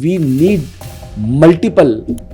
we need multiple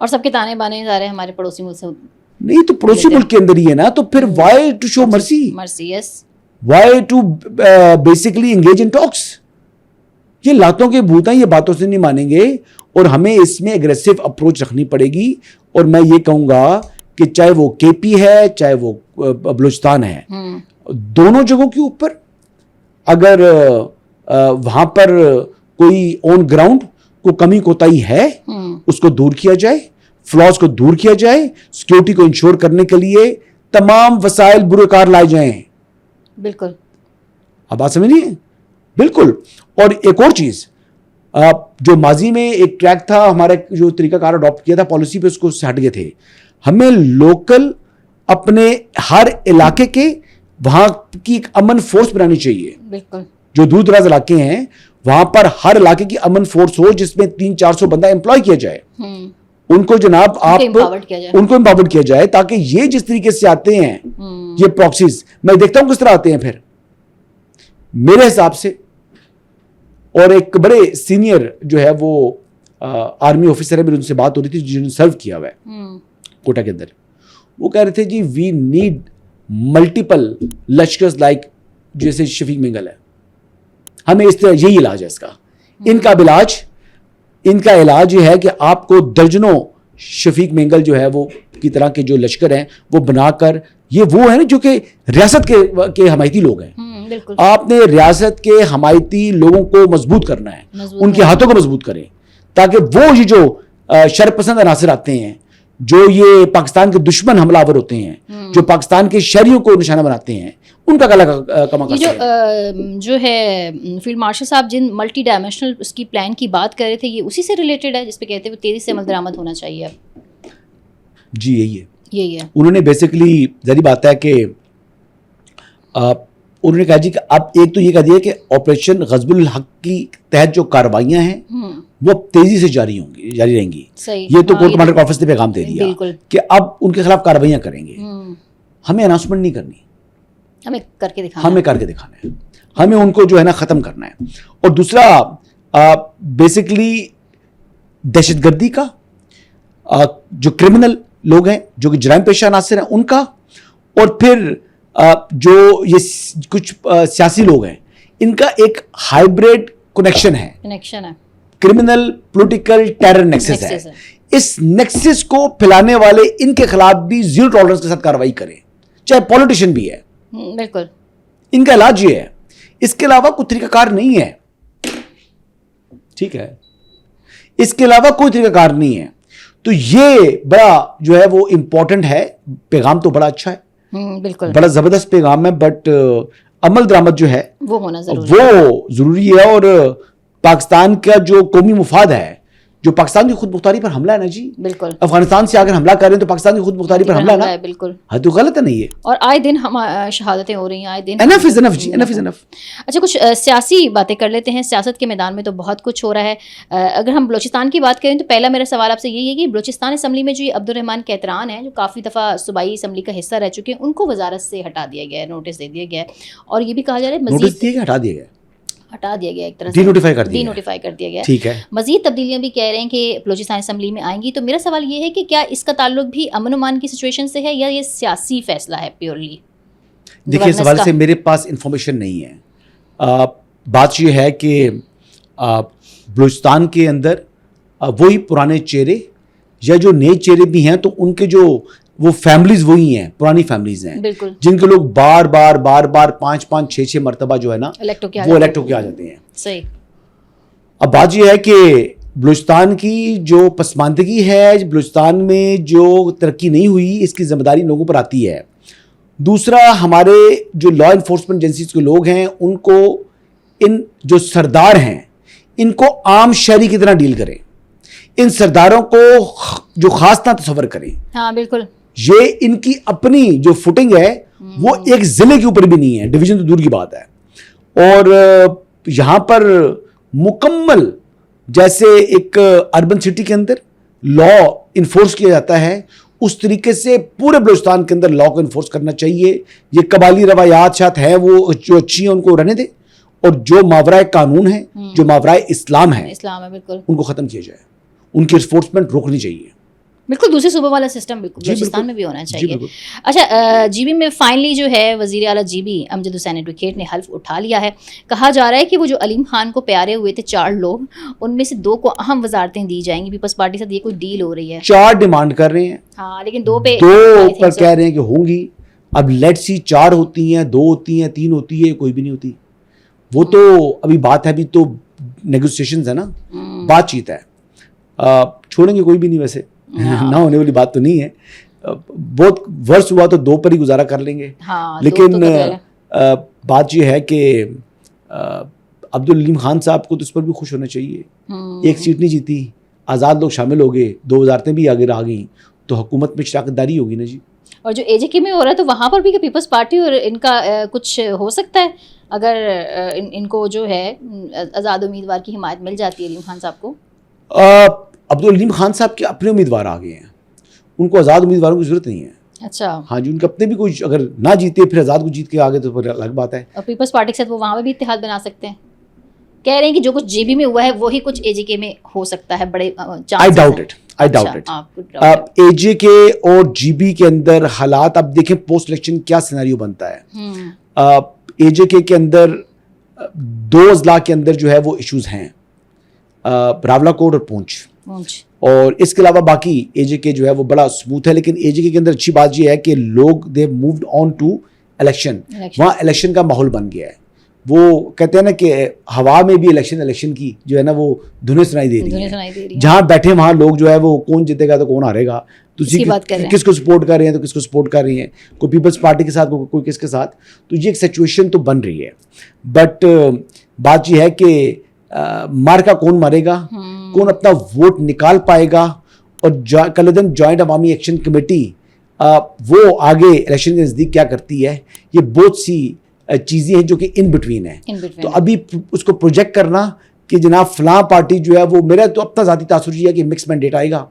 اور سب کے تانے بانے ظاہر ہے ہمارے پڑوسی ملک سے نہیں تو پڑوسی ملک کے اندر ہی ہے نا, تو پھر Y to show mercy, yes, why to basically engage in talks. یہ لاتوں کے بھوت ہیں, یہ باتوں سے نہیں مانیں گے, اور ہمیں اس میں اگریسو اپروچ رکھنی پڑے گی. اور میں یہ کہوں گا کہ چاہے وہ کے پی ہے چاہے وہ بلوچستان ہے, دونوں جگہوں کے اوپر اگر وہاں پر کوئی آن گراؤنڈ کو کمی کوتاہی ہے اس کو دور کیا جائے, فلاز کو دور کیا جائے, سیکورٹی کو انشور کرنے کے لیے تمام وسائل بروکار لائے جائیں. بالکل, اب بات سمجھیے, بالکل. اور ایک اور چیز, جو ماضی میں ایک ٹریک تھا ہمارا, جو طریقہ کار اڈاپٹ کیا تھا پالیسی پہ, اس کو ہٹ گئے تھے. ہمیں لوکل اپنے ہر علاقے کے وہاں کی ایک امن فورس بنانی چاہیے. بالکل, جو دور دراز علاقے ہیں وہاں پر ہر علاقے کی امن فورس ہو جس میں 300-400 بندہ امپلائی کیا جائے. ان کو جناب آپ ان کو امپاورڈ کیا جائے, تاکہ یہ جس طریقے سے آتے ہیں یہ پراکسیز, میں دیکھتا ہوں کس طرح آتے ہیں پھر میرے حساب سے. اور ایک بڑے سینئر جو ہے وہ آرمی آفیسر ہے, میری ان سے بات ہو رہی تھی جنہوں نے سرو کیا ہوا ہے کوٹا کے اندر. وہ کہہ رہے تھے جی وی نیڈ ملٹیپل لشکرز لائک جیسے شفیق مینگل ہے, ہمیں اس طرح یہی علاج ہے اس کا. ان کا علاج یہ ہے کہ آپ کو درجنوں شفیق مینگل جو ہے وہ کی طرح کے جو لشکر ہیں وہ بنا کر, یہ وہ ہے نا جو کہ ریاست کے حمایتی لوگ ہیں. آپ نے ریاست کے حمایتی لوگوں کو مضبوط کرنا ہے, ان کے ہاتھوں کو مضبوط کریں, تاکہ وہ یہ جو شر پسند عناصر آتے ہیں, جو یہ پاکستان کے دشمن حملہ آور ہوتے ہیں, جو پاکستان کے شہریوں کو نشانہ بناتے ہیں, ان کا گلا کما کر جو ہے فیلڈ مارشل صاحب جن ملٹی ڈائمینشنل اس کی پلان کی بات کر رہے تھے, یہ اسی سے ریلیٹڈ ہے جس پہ کہتے ہیں وہ تیزی سے عمل درآمد ہونا چاہیے. جی یہی ہے. انہوں نے بیسیکلی ظاہری بات ہے کہ انہوں نے کہا جی کہ اب ایک تو یہ کہہ دیا کہ آپریشن غزب الحق کی تحت جو کارروائیاں ہیں وہ تیزی سے جاری رہیں گی. یہ تو کور کمانڈر کانفرنس نے پیغام دے دیا کہ اب ان کے خلاف کارروائیاں کریں گے. ہمیں اناؤنسمنٹ نہیں کرنی, ہمیں کر کے دکھانا ہے, ہمیں ان کو جو ہے نا ختم کرنا ہے. اور دوسرا بیسکلی دہشت گردی کا, جو کرمنل لوگ ہیں جو کہ جرائم پیشہ عناصر ہیں ان کا, اور پھر جو یہ کچھ سیاسی لوگ ہیں ان کا ایک ہائیبریڈ کنیکشن ہے, کرمنل پولیٹیکل ٹیرر نیکسس ہے. اس نیکسس کو پھیلانے والے ان کے خلاف بھی زیرو ٹالرنس کے ساتھ کارروائی کریں, چاہے پولیٹیشین بھی ہے. بالکل, ان کا علاج یہ ہے, اس کے علاوہ کوئی طریقہ کار نہیں ہے. ٹھیک ہے, اس کے علاوہ کوئی طریقہ کار نہیں ہے. تو یہ بڑا جو ہے وہ امپورٹنٹ ہے. پیغام تو بڑا اچھا ہے, بالکل بڑا زبردست پیغام ہے, بٹ عمل درآمد جو ہے وہ ہونا ضروری ہے. اور پاکستان کا جو قومی مفاد ہے, جو پاکستان کی خود مختاری پر حملہ ہے نا جی, بالکل افغانستان سے اگر حملہ کر رہے ہیں تو پاکستان کی خود مختاری پر حملہ ہے نا, بالکل ہاں تو غلط ہے نہیں ہے. اور آئے دن ہم شہادتیں ہو رہی ہیں, آئے دن انف از انف جی, انف از انف. اچھا کچھ سیاسی باتیں کر لیتے ہیں. سیاست کے میدان میں تو بہت کچھ ہو رہا ہے. اگر ہم بلوچستان کی بات کریں تو پہلا میرا سوال آپ سے یہی ہے کہ بلوچستان اسمبلی میں جو یہ عبدالرحمان کیتران ہیں جو کافی دفعہ صوبائی اسمبلی کا حصہ رہ چکے ہیں, ان کو وزارت سے ہٹا دیا گیا ہے, نوٹس دے دیا گیا ہے, اور یہ بھی کہا جا رہا ہے مزید ہٹا دیا گیا, ایک طرح سے ڈی نوٹیفائی کر دیا گیا. ٹھیک ہے, مزید تبدیلیاں بھی کہہ رہے ہیں کہ بلوچستان اسمبلی میں آئیں گی. تو میرا سوال یہ ہے کہ کیا اس کا تعلق بھی امن و امان کی سچویشن سے ہے یا یہ سیاسی فیصلہ ہے پیورلی؟ دیکھیے اس حوالے سے میرے پاس انفارمیشن نہیں ہے. بات یہ ہے کہ بلوچستان کے اندر وہی پرانے چہرے یا جو نئے چہرے بھی ہیں تو ان کے جو وہ فیملیز وہی ہیں, پرانی فیملیز ہیں جن کے لوگ بار بار 5-6 مرتبہ جو ہے نا وہ الیکٹ ہو کے آ جاتے ہیں. صحیح. اب بات یہ ہے کہ بلوچستان کی جو پسماندگی ہے, بلوچستان میں جو ترقی نہیں ہوئی, اس کی ذمہ داری لوگوں پر آتی ہے. دوسرا ہمارے جو لا انفورسمنٹ ایجنسیز کے لوگ ہیں ان کو, ان جو سردار ہیں ان کو عام شہری کی طرح ڈیل کریں, ان سرداروں کو جو خاص نہ تصور کریں. ہاں بالکل, یہ ان کی اپنی جو فوٹنگ ہے وہ ایک ضلع کے اوپر بھی نہیں ہے, ڈویژن تو دور کی بات ہے. اور یہاں پر مکمل جیسے ایک اربن سٹی کے اندر لا انفورس کیا جاتا ہے اس طریقے سے پورے بلوچستان کے اندر لا کو انفورس کرنا چاہیے. یہ قبائلی روایات شاید ہیں وہ جو اچھی ہیں ان کو رہنے دیں, اور جو ماورائے قانون ہے, جو ماورائے اسلام ہے بالکل, ان کو ختم کیا جائے, ان کی انفورسمنٹ روکنی چاہیے. بالکل دوسرے صوبوں والا سسٹم بالکل بلوچستان میں بھی ہونا چاہیے. اچھا جی بی میں فائنلی جو ہے وزیر اعلیٰ جی بی امجد حسین ایڈوکیٹ نے حلف اٹھا لیا ہے. کہا جا رہا ہے کہ وہ جو علیم خان کو پیارے ہوئے تھے 4 لوگ, ان میں سے 2 کو اہم وزارتیں دی جائیں گی. پیپلز پارٹی سے یہ کوئی ڈیل ہو رہی ہے. 4 ڈیمانڈ کر رہے ہیں, ہاں لیکن 2 پہ کہہ رہے ہیں کہ ہوں گی. اب لیٹ سی 4 ہوتی ہیں, 2 ہوتی ہیں, 3 ہوتی ہے, کوئی بھی نہیں ہوتی. وہ تو ابھی بات ہے, ابھی تو نیگوسیشنز ہے نا, بات چیت ہے. چھوڑیں گے کوئی بھی نہیں, ویسے نہ ہونے والی بات تو نہیں ہے. بہت ورس ہوا تو 2 پر ہی گزارا کر لیں گے. لیکن بات یہ ہے کہ عبدالعلیم خان صاحب کو تو اس پر بھی خوش ہونا چاہیے. 1 سیٹ نہیں جیتی, آزاد لوگ شامل ہو گئے, 2 وزارتیں بھی آگے آ گئیں, تو حکومت میں شراکت داری ہوگی نا جی. اور جو اے جے کے میں ہو رہا ہے تو وہاں پر بھی کہ پیپلز پارٹی اور ان کا کچھ ہو سکتا ہے اگر ان کو جو ہے آزاد امیدوار کی حمایت مل جاتی ہے علیم خان صاحب کو. عبدالعلیم خان صاحب کے اپنے امیدوار آ گئے ہیں, ان کو آزاد امیدواروں کی ضرورت نہیں ہے. اچھا ہاں جی, ان کے اپنے بھی کوئی اگر نہ جیتے پھر آزاد کو جیت کے آگے تو پھر الگ بات ہے. اور پیپلز پارٹی کے ساتھ وہ وہاں پہ بھی اتحاد بنا سکتے ہیں. کہہ رہے ہیں کہ جو کچھ جے بی میں ہوا ہے وہی کچھ اے جے کے میں ہو سکتا ہے, بڑے چانس. I doubt it. اے جے کے اور جی بی کے اندر حالات اب دیکھیں پوسٹ الیکشن کیا سیناریو بنتا ہے. اے جے کے اندر 2 اضلاع کے اندر جو ہے وہ ایشوز ہیں, راولا کوٹ اور پونچھ, اور اس کے علاوہ باقی اے جے کے جو ہے وہ بڑا اسموتھ ہے. لیکن اے جے کے اندر اچھی بات یہ ہے کہ لوگ they moved on to election. وہاں الیکشن کا ماحول بن گیا ہے. وہ کہتے ہیں نا کہ ہوا میں بھی الیکشن کی جو ہے نا وہ دھنیں سنائی دے رہی ہیں. جہاں بیٹھے وہاں لوگ جو ہے وہ کون جیتے گا تو کون ہارے گا, تو کس کو سپورٹ کر رہے ہیں تو کس کو سپورٹ کر رہی ہیں, کوئی پیپلز پارٹی کے ساتھ کوئی کس کے ساتھ. تو یہ ایک سچویشن تو بن رہی ہے. بٹ بات یہ ہے کہ مارکا کون مارے گا, کون اپنا ووٹ نکال پائے گا. اور کل دن جوائنٹ عوامی ایکشن کمیٹی وہ آگے الیکشن کے نزدیک کیا کرتی ہے, یہ بہت سی چیزیں ہیں جو کہ ان بٹوین ہیں. تو ابھی اس کو پروجیکٹ کرنا کہ جناب فلاں پارٹی جو ہے وہ, میرا تو اپنا ذاتی تاثر یہ ہے کہ مکس مینڈیٹ آئے گا,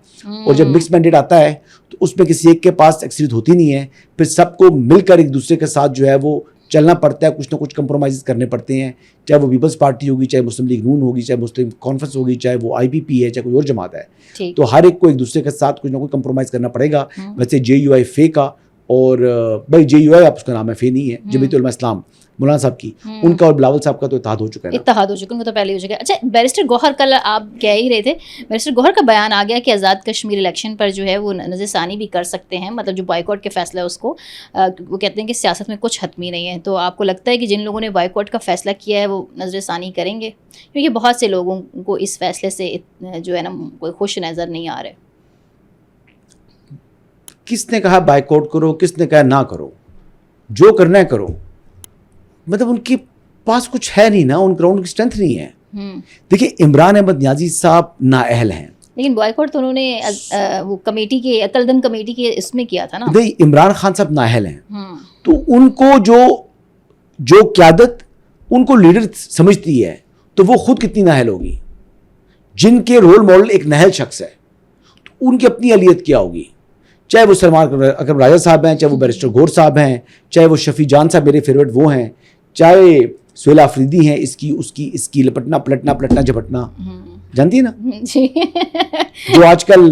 اور جب مکس مینڈیٹ آتا ہے تو اس میں کسی ایک کے پاس اکثریت ہوتی نہیں ہے, پھر سب کو مل کر ایک دوسرے کے ساتھ جو ہے وہ چلنا پڑتا ہے, کچھ نہ کچھ کمپرومائز کرنے پڑتے ہیں, چاہے وہ پیپلز پارٹی ہوگی, چاہے مسلم لیگ نون ہوگی, چاہے مسلم کانفرنس ہوگی, چاہے وہ آئی پی پی ہے, چاہے کوئی اور جماعت ہے. تو ہر ایک کو ایک دوسرے کے ساتھ کچھ نہ کچھ کمپرومائز کرنا پڑے گا. ویسے جے یو آئی فے کا, اور بھائی جے یو آئی آپ اس کا نام ہے, فے نہیں ہے, جمیعت علماء اسلام مولانا صاحب کی, ان کا اور بلاول صاحب کا تو اتحاد ہو چکا ہے. ان کو تو پہلے ہو چکا ہے. اچھا بیرسٹر گوہر, کل آپ کہہ ہی رہے تھے, بیرسٹر گوہر کا بیان آ گیا کہ آزاد کشمیر الیکشن پر جو ہے وہ نظر ثانی بھی کر سکتے ہیں, مطلب جو بائیکاٹ کے فیصلہ ہے اس کو, وہ کہتے ہیں کہ سیاست میں کچھ حتمی نہیں ہے. تو آپ کو لگتا ہے کہ جن لوگوں نے بائیکاٹ کا فیصلہ کیا ہے وہ نظر ثانی کریں گے, کیونکہ بہت سے لوگوں کو اس فیصلے سے جو ہے نا کوئی خوش نظر نہیں آ رہے. کس نے کہا بائیکاٹ کرو, کس نے کہا نہ کرو, جو کرنا ہے کرو. مطلب ان کے پاس کچھ ہے نہیں نا, ان گراؤنڈ کی اسٹرینتھ نہیں ہے. دیکھیے عمران احمد نیازی صاحب نااہل ہیں, لیکن بائیکاٹ تو انہوں نے وہ کمیٹی کے عقلدن کمیٹی کے اس میں کیا تھا نا. نہیں, عمران خان صاحب نااہل ہیں, تو ان کو جو قیادت ان کو لیڈر سمجھتی ہے تو وہ خود کتنی نااہل ہوگی. جن کے رول ماڈل ایک نااہل شخص ہے تو ان کی اپنی اہلیت کیا ہوگی. چاہے وہ سلمان اکرم راجہ صاحب ہیں, چاہے وہ بیرسٹر گور صاحب ہیں, چاہے وہ شفیع جان صاحب میرے فیوریٹ وہ ہیں, چاہے سہیلا آفریدی ہیں, اس کی لپٹنا پلٹنا جھپٹنا, جانتی ہے نا, جو آج کل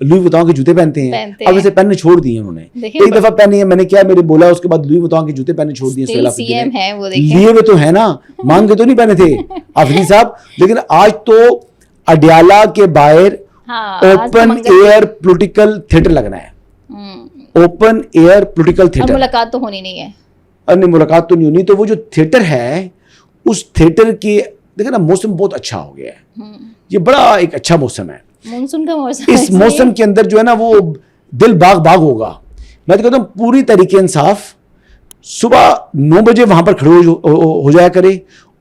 لوئی وتاؤں کے جوتے پہنتے ہیں. اب اسے پہننے چھوڑ دیے انہوں نے, ایک دفعہ پہنے ہیں, میں نے کیا میرے بولا, اس کے بعد لوئی وتاؤں کے جوتے پہننے چھوڑ دیے سہیلا آفریدی نے. لیے ہوئے تو ہے نا, مانگ کے تو نہیں پہنے تھے آفریدی صاحب, لیکن آج تو اڈیالہ کے باہر اوپن ایئر پولیٹیکل تھیٹر لگنا ہے. اوپن ایئر پولیٹیکل تھیٹر, ملاقات تو ہونی نہیں ہے. نہیں, ملاقات تو نہیں ہونی. تو وہ جو تھیٹر ہے, اس تھیٹر کے دیکھیں نا موسم بہت اچھا ہو گیا ہے. یہ بڑا ایک اچھا موسم ہے, مونسون کا موسم. اس موسم کے اندر جو ہے نا وہ دل باغ ہوگا. میں تو کہتا ہوں پوری طریقے انصاف صبح 9 بجے وہاں پر کھڑے ہو جایا کرے,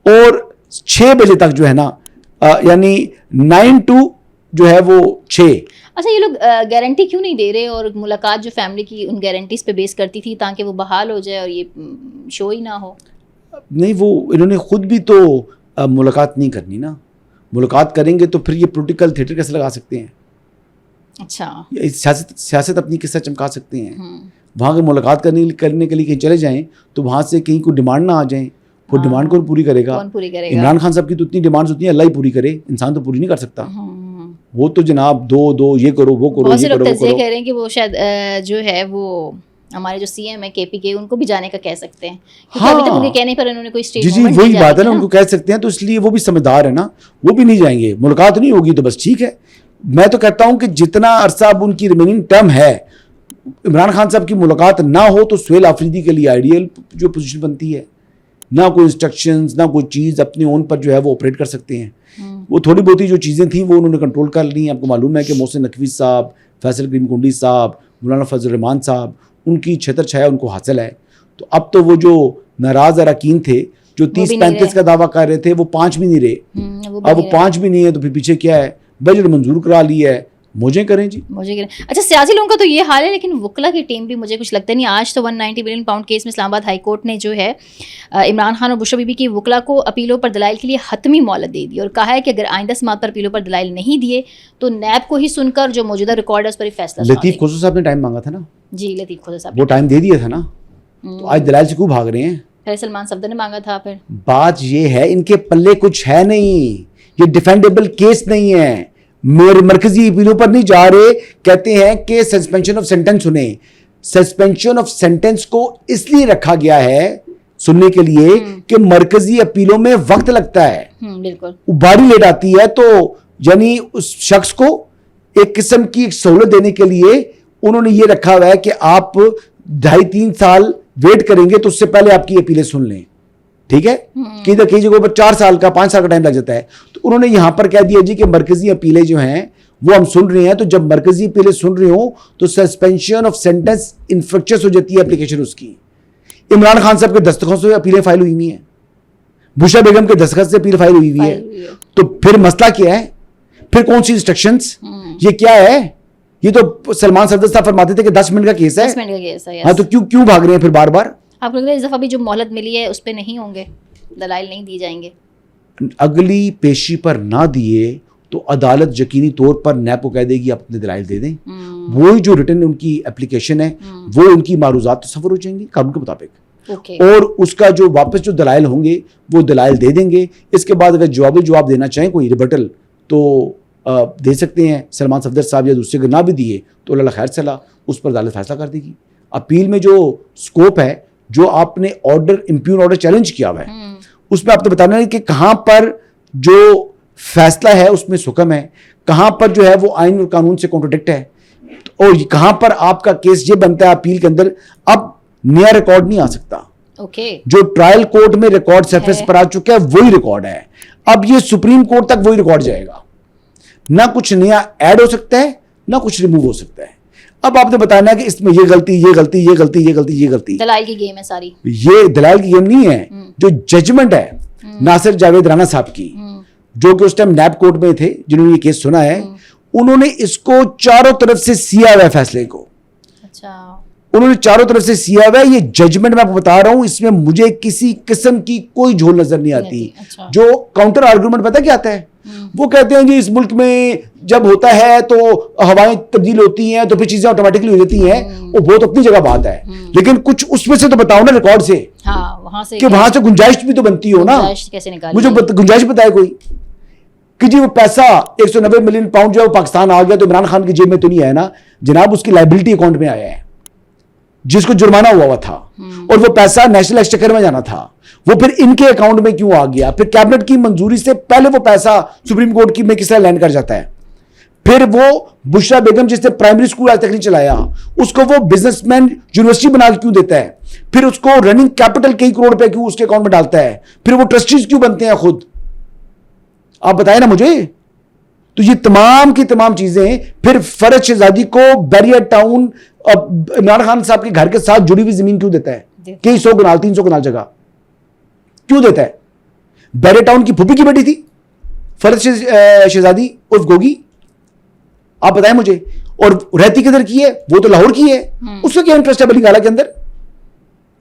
اور 6 بجے تک جو ہے نا, یعنی 9 to جو ہے وہ 6. اچھا یہ لوگ گارنٹی کیوں نہیں دے رہے, اور ملاقات جو فیملی کی ان گارنٹیز پہ بیس کرتی تھی تاکہ وہ بحال ہو جائے اور یہ شو ہی نہ ہو. نہیں, وہ انہوں نے خود بھی تو ملاقات نہیں کرنی نا. ملاقات کریں گے تو پھر یہ پولیٹیکل تھیٹر کیسے لگا سکتے ہیں. اچھا, سیاست اپنی کس طرح چمکا سکتے ہیں. وہاں اگر ملاقات کرنے کے لیے کہیں چلے جائیں تو وہاں سے کہیں کوئی ڈیمانڈ نہ آ جائیں, وہ ڈیمانڈ کون پوری کرے گا. عمران خان صاحب کی تو اتنی ڈیمانڈز ہوتی ہیں, اللہ ہی پوری کرے, انسان تو پوری نہیں کر سکتا. وہ تو جناب دو یہ کرو وہ کرو بہت سے یہ لوگ کرو وہ تجزیے کرو. کہہ رہے ہیں کہ وہ شاید جو ہے وہ ہمارے جو سی ایم ہے کے پی کے ان کو بھی جانے کا کہہ سکتے ہیں, کیونکہ ابھی تک ان کے کہنے پر انہوں نے کوئی اسٹیٹ جی وہی بات ہے نا, ان کو کہہ سکتے ہیں, تو اس لیے وہ بھی سمجھدار ہے نا, وہ بھی نہیں جائیں گے. ملاقات نہیں ہوگی تو بس ٹھیک ہے. میں تو کہتا ہوں کہ جتنا عرصہ اب ان کی ریمیننگ ٹرم ہے, عمران خان صاحب کی ملاقات نہ ہو تو سہیل آفریدی کے لیے آئیڈیل جو پوزیشن بنتی ہے. نہ کوئی انسٹرکشنز نہ کوئی چیز, اپنے اون پر جو ہے وہ آپریٹ کر سکتے ہیں. وہ تھوڑی بہت ہی جو چیزیں تھیں وہ انہوں نے کنٹرول کر لی ہیں. آپ کو معلوم ہے کہ محسن نقوی صاحب, فیصل کریم کنڈی صاحب, مولانا فضل الرحمان صاحب, ان کی چھتر چھایا ان کو حاصل ہے. تو اب تو وہ جو ناراض اراکین تھے جو 30-35 کا دعویٰ کر رہے تھے وہ 5 بھی نہیں رہے. اب وہ 5 بھی نہیں ہے تو پھر پیچھے کیا ہے, بجٹ منظور کرا لیا ہے, موجیں کریں جی موجیں کریں. اچھا سیاسی لوگوں کا تو یہ حال ہے, لیکن وکلا کی ٹیم بھی مجھے کچھ لگتا نہیں. آج تو 190 بلین پاؤنڈ کیس میں اسلام آباد ہائی کورٹ نے جو ہے عمران خان اور بشرا بی بی کی وکلا کو اپیلوں پر دلائل کے لیے حتمی مہلت دے دی, اور کہا ہے کہ اگر آئندہ سماعت پر اپیلوں پر دلائل نہیں دیے تو نیب کو ہی سن کر جو موجودہ ریکارڈ ہے اس پر فیصلہ. لطیف کھوسو صاحب نے ٹائم مانگا تھا نا, جی لطیف کھوسو صاحب وہ ٹائم دے دیا تھا نا, تو آج دلائل سے کیوں بھاگ رہے ہیں؟ پھر سلمان صفدر نے مانگا تھا. پھر بات یہ ہے ان کے پلے کچھ ہے نہیں, یہ ڈیفینڈیبل کیس نہیں ہے. مرکزی اپیلوں پر نہیں جا رہے, کہتے ہیں کہ سسپینشن آف سینٹنس سنیں. سسپینشن آف سینٹنس کو اس لیے رکھا گیا ہے سننے کے لیے کہ مرکزی اپیلوں میں وقت لگتا ہے, بالکل باری لیٹ آتی ہے, تو یعنی اس شخص کو ایک قسم کی ایک سہولت دینے کے لیے انہوں نے یہ رکھا ہوا ہے کہ آپ 2.5-3 سال ویٹ کریں گے تو اس سے پہلے آپ کی اپیلیں سن لیں. ٹھیک ہے, کئی جگہوں پر 4 سال کا 5 سال کا ٹائم لگ جاتا ہے. تو انہوں نے یہاں پر کہہ دیا جی کہ مرکزی اپیلیں جو ہیں وہ ہم سن رہے ہیں, تو جب مرکزی اپیلیں سن رہے ہوں تو سسپینشن آف سینٹنس انفرکچس ہو جاتی ہے اپلیکیشن اس کی. عمران خان صاحب کے دستخط سے اپیلیں فائل ہوئی ہوئی ہیں, بشرا بیگم کے دستخط سے اپیل فائل ہوئی ہوئی ہے, تو پھر مسئلہ کیا ہے؟ پھر کون سی انسٹرکشنز, یہ کیا ہے؟ یہ تو سلمان صفدر صاحب فرماتے تھے کہ 10 منٹ کا کیس ہے. 10 منٹ کا کیس ہے. ہاں تو کیوں بھاگ رہے ہیں پھر بار بار؟ آپ کو لگتا ہے اس دفعہ بھی جو مہلت ملی ہے اس پہ نہیں ہوں گے, دلائل نہیں دی جائیں گے؟ اگلی پیشی پر نہ دیے تو عدالت یقینی طور پر نیب کو کہہ دے گی آپ اپنے دلائل دے دیں. وہی جو ریٹن ان کی اپلیکیشن ہے وہ ان کی معروضات تصور ہو جائیں گی قانون کے مطابق, اور اس کا جو واپس جو دلائل ہوں گے وہ دلائل دے دیں گے. اس کے بعد اگر جواب دینا چاہیں کوئی ریبٹل تو دے سکتے ہیں سلمان صفدر صاحب, یا دوسرے اگر نہ بھی دیے تو اللہ خیر صلاح, اس پر عدالت فیصلہ کر دے گی. اپیل میں جو سکوپ ہے, جو آپ نے آرڈر امپیون آرڈر چیلنج کیا ہوا ہے, اس میں آپ نے بتانا ہے کہ کہاں پر جو فیصلہ ہے اس میں حکم ہے, کہاں پر جو ہے وہ آئین اور قانون سے کانٹرڈکٹ ہے, اور کہاں پر آپ کا کیس یہ بنتا ہے اپیل کے اندر اب نیا ریکارڈ نہیں آ سکتا. جو ٹرائل کورٹ میں ریکارڈ سرفیس پر آ چکا ہے وہی ریکارڈ ہے, اب یہ سپریم کورٹ تک وہی ریکارڈ جائے گا, نہ کچھ نیا ایڈ ہو سکتا ہے نہ کچھ ریموو ہو سکتا ہے. اب آپ نے بتانا ہے کہ اس میں یہ غلطی. دلائل کی گیم ہے ساری. یہ دلائل کی گیم نہیں ہے, جو ججمنٹ ہے ناصر جاوید رانا صاحب کی, جو کہ اس ٹائم نیب کورٹ میں تھے جنہوں نے یہ کیس سنا ہے, انہوں نے اس کو چاروں طرف سے سیا ہوا ہے فیصلے کو. انہوں نے چاروں طرف سے سیا ہوا ہے. یہ ججمنٹ میں آپ کو بتا رہا ہوں, اس میں مجھے کسی قسم کی کوئی جھول نظر نہیں آتی. جو کاؤنٹر آرگومنٹ پتہ کیا آتا ہے, وہ کہتے ہیں جی اس ملک میں جب ہوتا ہے تو ہوائیں تبدیل ہوتی ہیں تو پھر چیزیں آٹومیٹکلی ہو جاتی ہیں, وہ بہت اپنی جگہ بات ہے, لیکن کچھ اس میں سے تو بتاؤ نا ریکارڈ سے, کہ وہاں سے گنجائش بھی تو بنتی ہو نا. مجھے گنجائش بتائے کوئی کہ جی وہ پیسہ 190 ملین پاؤنڈ جو ہے وہ پاکستان آ گیا تو عمران خان کی جیب میں تو نہیں آیا نا جناب, اس کی لائبلٹی اکاؤنٹ میں آیا ہے جس کو جرمانہ ہوا تھا, اور وہ پیسہ نیشنل ایکسچیکر میں جانا تھا, وہ پھر ان کے اکاؤنٹ میں کیوں آ گیا؟ پھر کیبنٹ کی منظوری سے پہلے وہ پیسہ سپریم کورٹ کی میں کس طرح لینڈ کر جاتا ہے؟ پھر وہ بشرا بیگم جس نے پرائمری اسکول آج تک نہیں چلایا, اس کو وہ بزنس مین یونیورسٹی بنا کے کیوں دیتا ہے؟ پھر اس کو رننگ کیپٹل کئی کروڑ روپے کیوں اس کے اکاؤنٹ میں ڈالتا ہے؟ پھر وہ ٹرسٹیز کیوں بنتے ہیں خود؟ آپ بتائیں نا مجھے. تو یہ تمام کی تمام چیزیں پھر فرج شہزادی کو بیریر ٹاؤن عمران خان صاحب کے گھر کے ساتھ جڑی ہوئی زمین کیوں دیتا ہے؟ کئی 100 کنال 300 کنال جگہ کیوں دیتا ہے؟ بیریر ٹاؤن کی پھوپھی کی بیٹی تھی فرج شہزادی عرف گوگی, آپ بتائیں مجھے, اور رہتی کدھر کی ہے؟ وہ تو لاہور کی ہے. اس کا کیا انٹرسٹ ہے بنی گالا کے اندر؟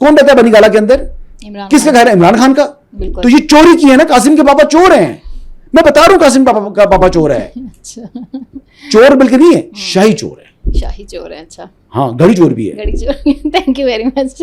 کون رہتا ہے بنی گالا کے اندر؟ کس کا گھر ہے؟ عمران خان کا. تو یہ چوری کی ہے نا, قاسم کے پاپا چور ہیں, میں بتا رہا ہوں قاسم کا پاپا چور ہے. چور بلکہ نہیں ہے, شاہی چور ہے. شاہی چور ہے. اچھا, ہاں گھڑی چور بھی ہے. گھڑی چور. Thank you very much.